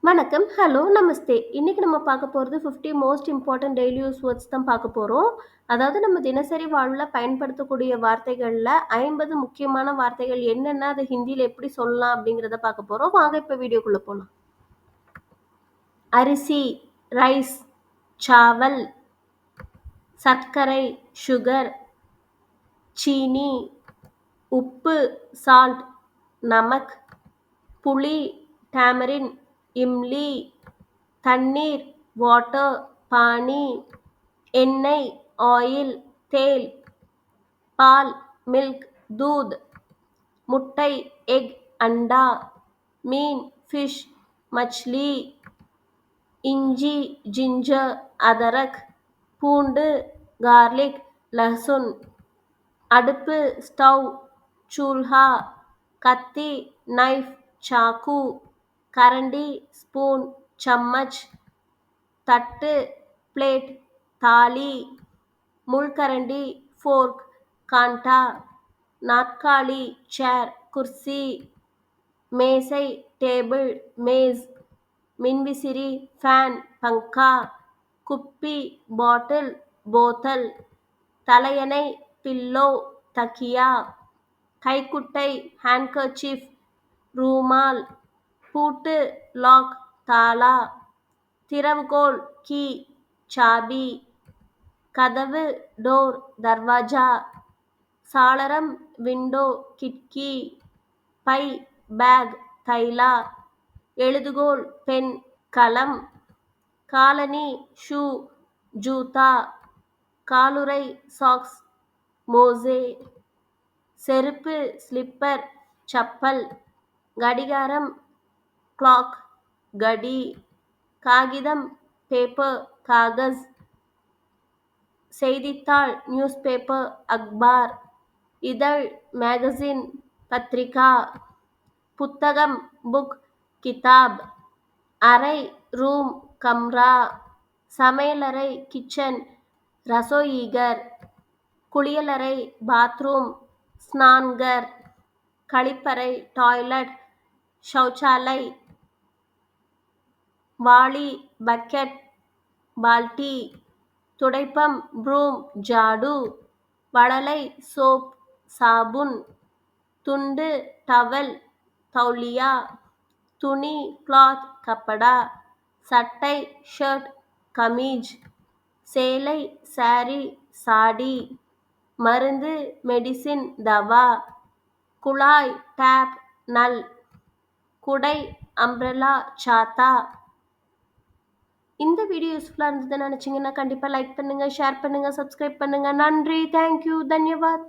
வணக்கம், ஹலோ, நமஸ்தே. இன்னைக்கு நம்ம பார்க்க போறது 50 most important daily use words தான் பார்க்க போறோம். அதாவது நம்ம தினசரி வாழ்வுல பயன்படுத்தக்கூடிய வார்த்தைகள்ல 50 முக்கியமான வார்த்தைகள் என்னென்ன, அத ஹிந்தியில எப்படி சொல்லலாம் அப்படிங்கிறத பார்க்க போறோம். வாங்க இப்ப வீடியோக்குள்ள போலாம். அரிசி, ரைஸ், சாவல், சர்க்கரை, சுகர், சீனி, உப்பு, சால்ட், நமக், புளி, டாமரின், இம்லி, தண்ணீர், வாட்டர், பானி, எண்ணெய், ஆயில், தேல், பால், மில்க், दूध, முட்டை, எக், அண்டா, மீன், ஃபிஷ், மச்லி, இஞ்சி, ஜிஞ்சர், அதரக், பூண்டு, கார்லிக், லஹ்சுன், அடுப்பு, ஸ்டவ், சூல்ஹா, கத்தி, நைஃப், சாக்கு, கரண்டி, ஸ்பூன், சம்மச், தட்டு, பிளேட், தாலி, முள்கரண்டி, ஃபோர்க், காண்டா, நாற்காலி, சேர், குர்சி, மேசை, டேபிள், மேஸ், மின்விசிறி, ஃபேன், பங்கா, குப்பி, பாட்டில், போத்தல், தலையணை, பில்லோ, தக்கியா, கைக்குட்டை, ஹேண்ட்கர்ச்சீஃப், ரூமால், பூட்டு, லாக், தாலா, திறவுகோல், கீ, சாபி, கதவு, டோர், தர்வாஜா, சாளரம், விண்டோ, கிட்கி, பை, பேக், தைலா, எழுதுகோல், பென், கலம், காலணி, ஷூ, ஜூதா, காலுறை, சாக்ஸ், மோசே, செருப்பு, ஸ்லிப்பர், சப்பல், கடிகாரம், கிளாக், கடி, காகிதம், பேப்பர், காகஸ், செய்தித்தாள், நியூஸ் பேப்பர், அக்பார், இதழ், மேகசின், பத்ரிகா, புத்தகம், புக், கிதாப், அறை, ரூம், கம்ரா, சமையலறை, கிச்சன், ரசோயிகர், குளியலறை, பாத்ரூம், ஸ்நான்கர், கழிப்பறை, டாய்லெட், ஷௌச்சாலை, வாளி, பக்கெட், பால்டி, துடைப்பம், ப்ரூம், ஜாடு, வளலை, சோப், சாபுன், துண்டு, டவல், தௌலியா, துணி, கிளாத், கப்படா, சட்டை, ஷர்ட், கமீஜ், சேலை, சாரி, சாடி, மருந்து, மெடிசின், தவா, குழாய், டேப், நல், குடை, அம்ப்ரெல்லா, சாத்தா. இந்த வீடியோ யூஸ்ஃபுல்லாக இருந்ததுன்னு நினச்சிங்கன்னா கண்டிப்பாக லைக் பண்ணுங்கள், ஷேர் பண்ணுங்கள், சப்ஸ்கிரைப் பண்ணுங்கள். நன்றி, தேங்க்யூ, தன்யவாத்.